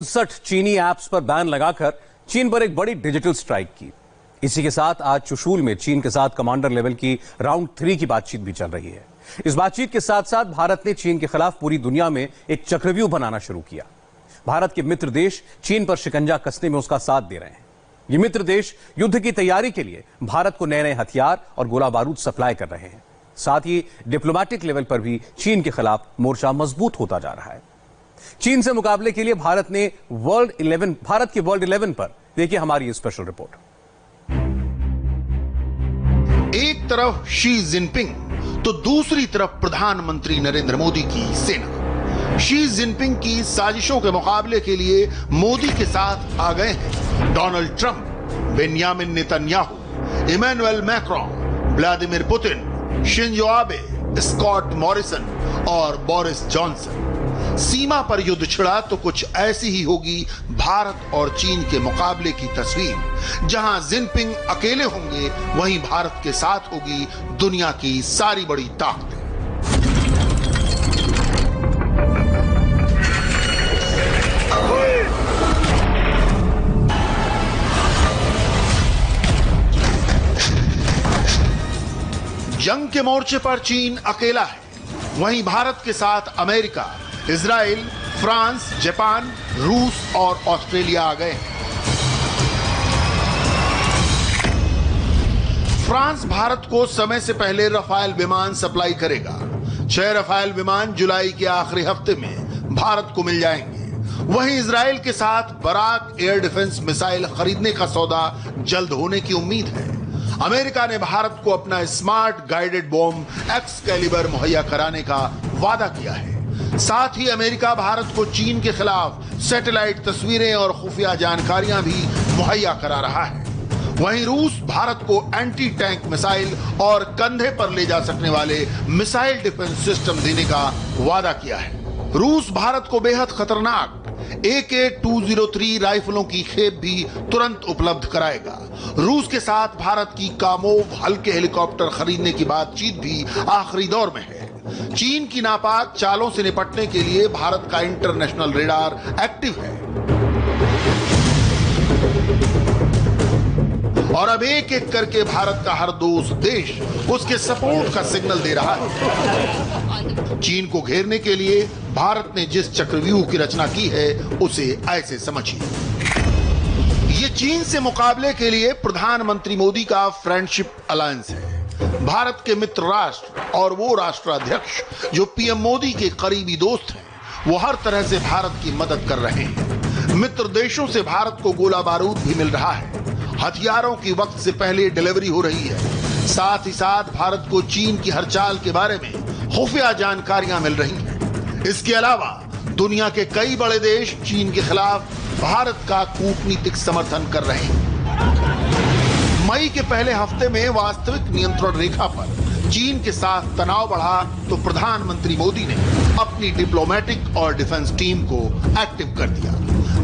60 चीनी ऐप्स पर बैन लगाकर चीन पर एक बड़ी डिजिटल स्ट्राइक की। इसी के साथ आज चुशूल में चीन के साथ कमांडर लेवल की राउंड 3 की बातचीत भी चल रही है। इस बातचीत के साथ साथ भारत ने चीन के खिलाफ पूरी दुनिया में एक चक्रव्यूह बनाना शुरू किया। भारत के मित्र देश चीन पर शिकंजा कसने में उसका साथ दे रहे हैं। ये मित्र देश युद्ध की तैयारी के लिए भारत को नए नए हथियार और गोला बारूद सप्लाई कर रहे हैं। साथ ही डिप्लोमेटिक लेवल पर भी चीन के खिलाफ मोर्चा मजबूत होता जा रहा है। चीन से मुकाबले के लिए भारत के वर्ल्ड 11 पर देखिए हमारी ये स्पेशल रिपोर्ट। एक तरफ शी जिनपिंग तो दूसरी तरफ प्रधानमंत्री नरेंद्र मोदी की सेना। शी जिनपिंग की साजिशों के मुकाबले के लिए मोदी के साथ आ गए हैं Donald Trump, Benjamin Netanyahu, Emmanuel Macron, Vladimir Putin, Shinzo Abe, Scott Morrison और बोरिस जॉनसन। सीमा पर युद्ध छिड़ा तो कुछ ऐसी ही होगी भारत और चीन के मुकाबले की तस्वीर। जहां जिनपिंग अकेले होंगे वहीं भारत के साथ होगी दुनिया की सारी बड़ी ताकतें। जंग के मोर्चे पर चीन अकेला है, वहीं भारत के साथ अमेरिका, इजराइल, फ्रांस, जापान, रूस और ऑस्ट्रेलिया आ गए हैं। फ्रांस भारत को समय से पहले रफाल विमान सप्लाई करेगा। 6 रफाल विमान जुलाई के आखिरी हफ्ते में भारत को मिल जाएंगे। वहीं इजराइल के साथ बराक एयर डिफेंस मिसाइल खरीदने का सौदा जल्द होने की उम्मीद है। अमेरिका ने भारत को अपना स्मार्ट गाइडेड बॉम्ब एक्सकैलिबर मुहैया कराने का वादा किया है। साथ ही अमेरिका भारत को चीन के खिलाफ सैटेलाइट तस्वीरें और खुफिया जानकारियां भी मुहैया करा रहा है। वहीं रूस भारत को एंटी टैंक मिसाइल और कंधे पर ले जा सकने वाले मिसाइल डिफेंस सिस्टम देने का वादा किया है। रूस भारत को बेहद खतरनाक AK-203 राइफलों की खेप भी तुरंत उपलब्ध कराएगा। रूस के साथ भारत की कामोव हल्के हेलीकॉप्टर खरीदने की बातचीत भी आखिरी दौर में है। चीन की नापाक चालों से निपटने के लिए भारत का इंटरनेशनल रेडार एक्टिव है और अब एक एक करके भारत का हर दोस्त देश उसके सपोर्ट का सिग्नल दे रहा है। चीन को घेरने के लिए भारत ने जिस चक्रव्यूह की रचना की है उसे ऐसे समझिए। ये चीन से मुकाबले के लिए प्रधानमंत्री मोदी का फ्रेंडशिप अलायंस है। भारत के मित्र राष्ट्र और वो राष्ट्राध्यक्ष जो पीएम मोदी के करीबी दोस्त हैं, वो हर तरह से भारत की मदद कर रहे हैं। मित्र देशों से भारत को गोला बारूद भी मिल रहा है। हथियारों की वक्त से पहले डिलीवरी हो रही है। साथ ही साथ भारत को चीन की हर चाल के बारे में खुफिया जानकारियां मिल रही हैं। इसके अलावा दुनिया के कई बड़े देश चीन के खिलाफ भारत का कूटनीतिक समर्थन कर रहे हैं। मई के पहले हफ्ते में वास्तविक नियंत्रण रेखा पर चीन के साथ तनाव बढ़ा तो प्रधानमंत्री मोदी ने अपनी डिप्लोमेटिक और डिफेंस टीम को एक्टिव कर दिया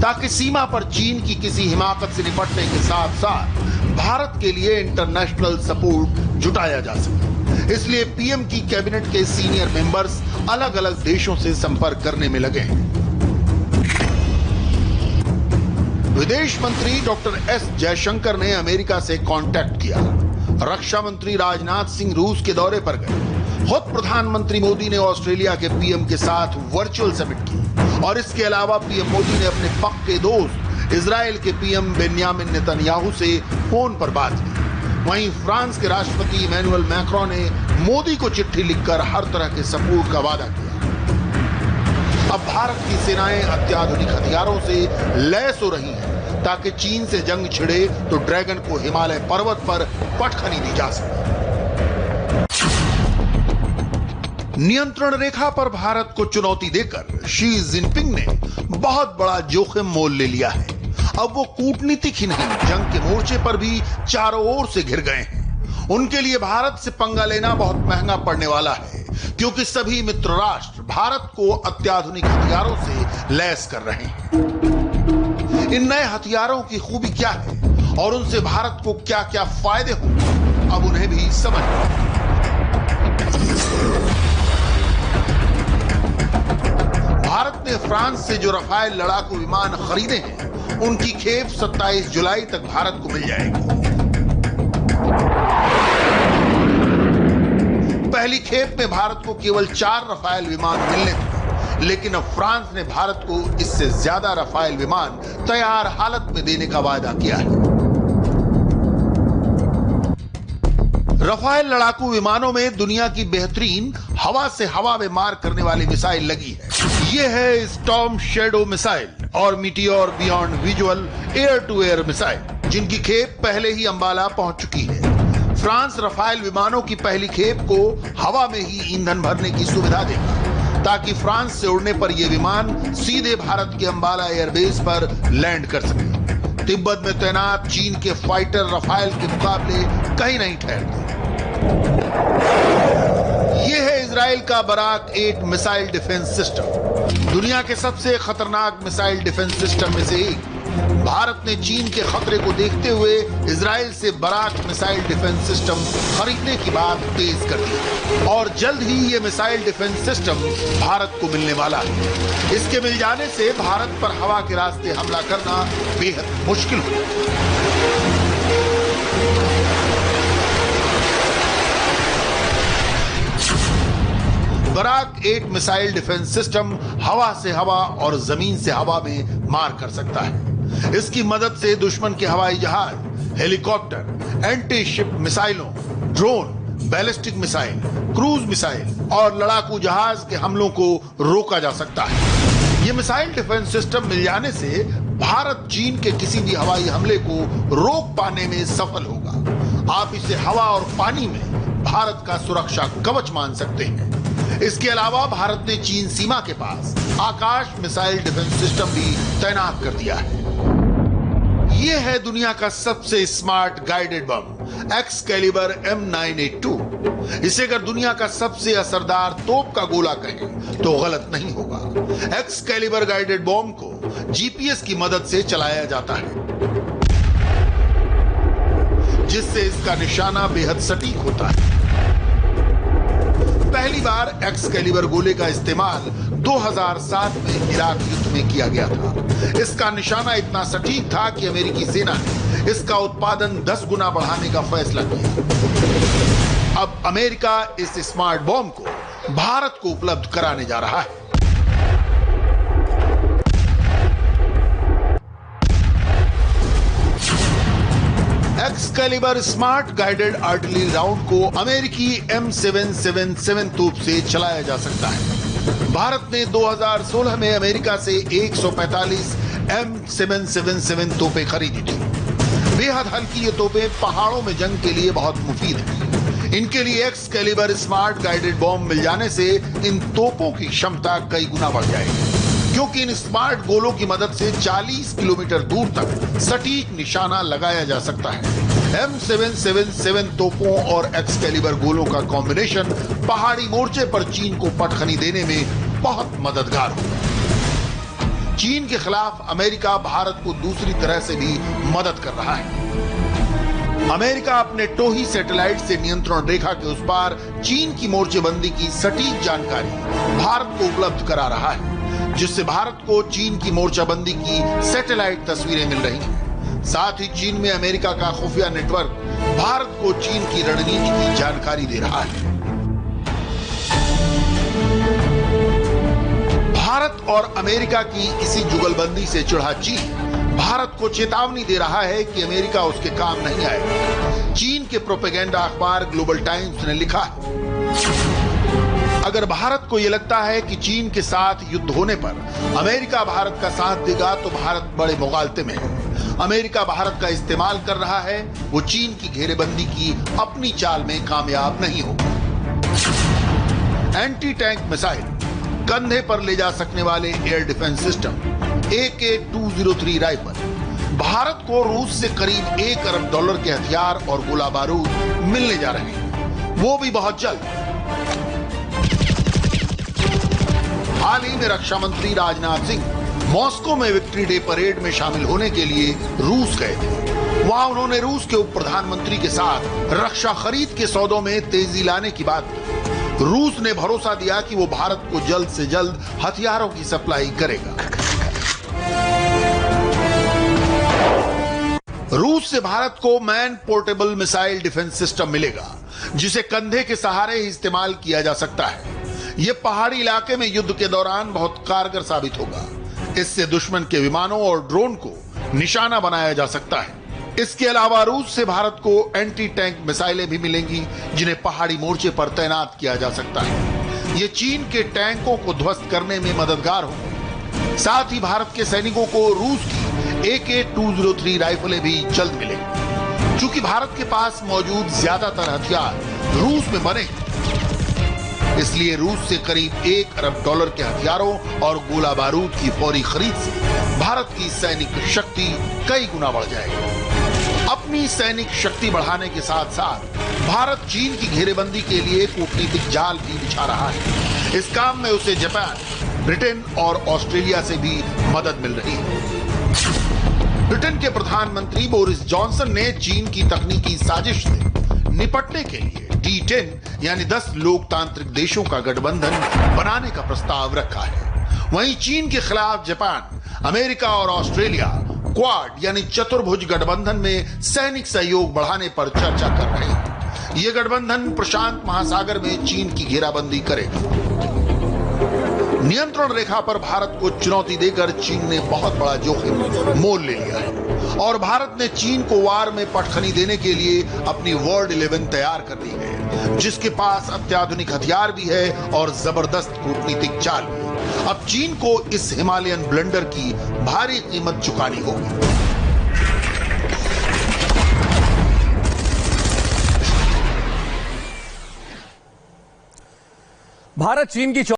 ताकि सीमा पर चीन की किसी हिमाकत से निपटने के साथ साथ भारत के लिए इंटरनेशनल सपोर्ट जुटाया जा सके। इसलिए पीएम की कैबिनेट के सीनियर मेंबर्स अलग अलग देशों से संपर्क करने में लगे हैं। विदेश मंत्री डॉक्टर एस जयशंकर ने अमेरिका से कांटेक्ट किया। रक्षा मंत्री राजनाथ सिंह रूस के दौरे पर गए। खुद प्रधानमंत्री मोदी ने ऑस्ट्रेलिया के पीएम के साथ वर्चुअल समिट की और इसके अलावा पीएम मोदी ने अपने पक्के दोस्त इजराइल के पीएम बेंयामिन नेतन्याहू से फोन पर बात की। वहीं फ्रांस के राष्ट्रपति इमैनुअल मैक्रोन ने मोदी को चिट्ठी लिखकर हर तरह के सपोर्ट का वादा किया। अब भारत की सेनाएं अत्याधुनिक हथियारों से लैस हो रही हैं ताकि चीन से जंग छिड़े तो ड्रैगन को हिमालय पर्वत पर पटखनी दी जा सके। नियंत्रण रेखा पर भारत को चुनौती देकर शी जिनपिंग ने बहुत बड़ा जोखिम मोल ले लिया है। अब वो कूटनीतिक ही नहीं, जंग के मोर्चे पर भी चारों ओर से घिर गए हैं। उनके लिए भारत से पंगा लेना बहुत महंगा पड़ने वाला है क्योंकि सभी मित्र राष्ट्र भारत को अत्याधुनिक हथियारों से लैस कर रहे हैं। इन नए हथियारों की खूबी क्या है और उनसे भारत को क्या क्या फायदे होंगे, अब उन्हें भी समझ भारत ने फ्रांस से जो रफाल लड़ाकू विमान खरीदे हैं, उनकी खेप 27 जुलाई तक भारत को मिल जाएगी। पहली खेप में भारत को केवल 4 रफाल विमान मिलने थे, लेकिन अब फ्रांस ने भारत को इससे ज्यादा रफाल विमान तैयार हालत में देने का वादा किया है। रफाल लड़ाकू विमानों में दुनिया की बेहतरीन हवा से हवा में मार करने वाली मिसाइल लगी है। ये है स्टॉर्म शैडो मिसाइल और Meteor beyond visual air to air missile, जिनकी खेप पहले ही अंबाला पहुंच चुकी है। फ्रांस रफाल विमानों की पहली खेप को हवा में ही ईंधन भरने की सुविधा देगा, ताकि फ्रांस से उड़ने पर यह विमान सीधे भारत के अंबाला एयरबेस पर लैंड कर सके। तिब्बत में तैनात चीन के फाइटर रफाल के मुकाबले कहीं नहीं ठहरते। यह है इजराइल का बराक 8 मिसाइल डिफेंस सिस्टम, दुनिया के सबसे खतरनाक मिसाइल डिफेंस सिस्टम में से एक। भारत ने चीन के खतरे को देखते हुए इजराइल से बराक मिसाइल डिफेंस सिस्टम खरीदने की बात तेज कर दी और जल्द ही ये मिसाइल डिफेंस सिस्टम भारत को मिलने वाला है। इसके मिल जाने से भारत पर हवा के रास्ते हमला करना बेहद मुश्किल होगा। बराक 8 मिसाइल डिफेंस सिस्टम हवा से हवा और जमीन से हवा में मार कर सकता है। इसकी मदद से दुश्मन के हवाई जहाज, हेलीकॉप्टर, एंटी शिप मिसाइलों, drone, ballistic missile, cruise missile और लड़ाकू जहाज के हमलों को रोका जा सकता है। ये मिसाइल डिफेंस सिस्टम मिल जाने से भारत चीन के किसी भी हवाई हमले को रोक पाने में सफल होगा। आप इसे हवा और पानी में भारत का सुरक्षा कवच मान सकते हैं। इसके अलावा भारत ने चीन सीमा के पास आकाश मिसाइल डिफेंस सिस्टम भी तैनात कर दिया है। यह है दुनिया का सबसे smart guided bomb Excalibur M982। इसे अगर दुनिया का सबसे असरदार तोप का गोला कहें तो गलत नहीं होगा। एक्सकैलिबर गाइडेड बम को GPS की मदद से चलाया जाता है, जिससे इसका निशाना बेहद सटीक होता है। पहली बार एक्सकैलिबर गोले का इस्तेमाल 2007 में इराक युद्ध में किया गया था। इसका निशाना इतना सटीक था कि अमेरिकी सेना ने इसका उत्पादन 10 गुना बढ़ाने का फैसला किया। अब अमेरिका इस स्मार्ट बॉम्ब को भारत को उपलब्ध कराने जा रहा है। Excalibur smart guided artillery round को अमेरिकी M777 तोप से चलाया जा सकता है। भारत ने 2016 में अमेरिका से 145 M777 तोपें खरीदी थी। बेहद हल्की ये तोपें पहाड़ों में जंग के लिए बहुत मुफीद हैं। इनके लिए एक्सकैलिबर स्मार्ट गाइडेड बॉम्ब मिल जाने से इन तोपों की क्षमता कई गुना बढ़ जाएगी, क्योंकि इन स्मार्ट गोलों की मदद से 40 किलोमीटर दूर तक सटीक निशाना लगाया जा सकता है। M777 तोपों और एक्सकैलिबर गोलों का कॉम्बिनेशन पहाड़ी मोर्चे पर चीन को पटखनी देने में बहुत मददगार होगा। चीन के खिलाफ अमेरिका भारत को दूसरी तरह से भी मदद कर रहा है। अमेरिका अपने टोही सैटेलाइट से नियंत्रण रेखा के उस पार चीन की मोर्चेबंदी की सटीक जानकारी भारत को उपलब्ध करा रहा है, जिससे भारत को चीन की मोर्चाबंदी की सैटेलाइट तस्वीरें मिल रही हैं। साथ ही चीन में अमेरिका का खुफिया नेटवर्क भारत को चीन की रणनीति की जानकारी दे रहा है। भारत और अमेरिका की इसी जुगलबंदी से चिढ़ा चीन भारत को चेतावनी दे रहा है कि अमेरिका उसके काम नहीं आएगा। चीन के प्रोपेगेंडा अखबार ग्लोबल टाइम्स ने लिखा है, अगर भारत को यह लगता है कि चीन के साथ युद्ध होने पर अमेरिका भारत का साथ देगा तो भारत बड़े मुगालते में है। अमेरिका भारत का इस्तेमाल कर रहा है, वो चीन की घेरेबंदी की अपनी चाल में कामयाब नहीं होगा। एंटी टैंक मिसाइल, कंधे पर ले जा सकने वाले air defence system, AK-203 rifle, Bharat को रूस से करीब $1 अरब के हथियार और गोला बारूद मिलने जा रहे हैं, वो भी बहुत जल्द। हाल ही में रक्षा मंत्री राजनाथ सिंह मॉस्को में विक्ट्री डे परेड में शामिल होने के लिए रूस गए थे। वहां उन्होंने रूस के उप प्रधानमंत्री के साथ रक्षा खरीद के सौदों में तेजी लाने की बात की। रूस ने भरोसा दिया कि वो भारत को जल्द से जल्द हथियारों की सप्लाई करेगा। रूस से भारत को man portable missile defence system मिलेगा, जिसे कंधे के सहारे ही इस्तेमाल किया जा सकता है। यह पहाड़ी इलाके में युद्ध के दौरान बहुत कारगर साबित होगा। इससे दुश्मन के विमानों और ड्रोन को निशाना बनाया जा सकता है। इसके अलावा रूस से भारत को एंटी टैंक मिसाइलें भी मिलेंगी, जिन्हें पहाड़ी मोर्चे पर तैनात किया जा सकता है। ये चीन के टैंकों को ध्वस्त करने में मददगार होंगे। साथ ही भारत के सैनिकों को रूस की AK-203 राइफलें भी जल्द मिलेंगी। चूंकि भारत के पास मौजूद ज्यादातर हथियार रूस में बने, इसलिए रूस से करीब $1 अरब के हथियारों और गोला बारूद की फौरी खरीद से भारत की सैनिक शक्ति कई गुना बढ़ जाएगी। अपनी सैनिक शक्ति बढ़ाने के साथ साथ भारत चीन की घेरेबंदी के लिए कूटनीतिक जाल भी बिछा रहा है। इस काम में उसे जापान, ब्रिटेन और ऑस्ट्रेलिया से भी मदद मिल रही है। ब्रिटेन के प्रधानमंत्री बोरिस जॉनसन ने चीन की तकनीकी साजिश से निपटने के लिए D10 यानी 10 लोकतांत्रिक देशों का गठबंधन बनाने का प्रस्ताव रखा है। वहीं चीन के खिलाफ जापान, अमेरिका और ऑस्ट्रेलिया क्वाड यानी चतुर्भुज गठबंधन में सैनिक सहयोग बढ़ाने पर चर्चा कर रहे हैं। यह गठबंधन प्रशांत महासागर में चीन की घेराबंदी करेगा। नियंत्रण रेखा पर भारत को चुनौती देकर चीन ने बहुत बड़ा जोखिम मोल ले लिया है और भारत ने चीन को वार में पटखनी देने के लिए अपनी वर्ल्ड 11 तैयार कर ली है, जिसके पास अत्याधुनिक हथियार भी है और जबरदस्त कूटनीतिक चाल भी। अब चीन को इस हिमालयन ब्लंडर की भारी कीमत चुकानी होगी। भारत चीन की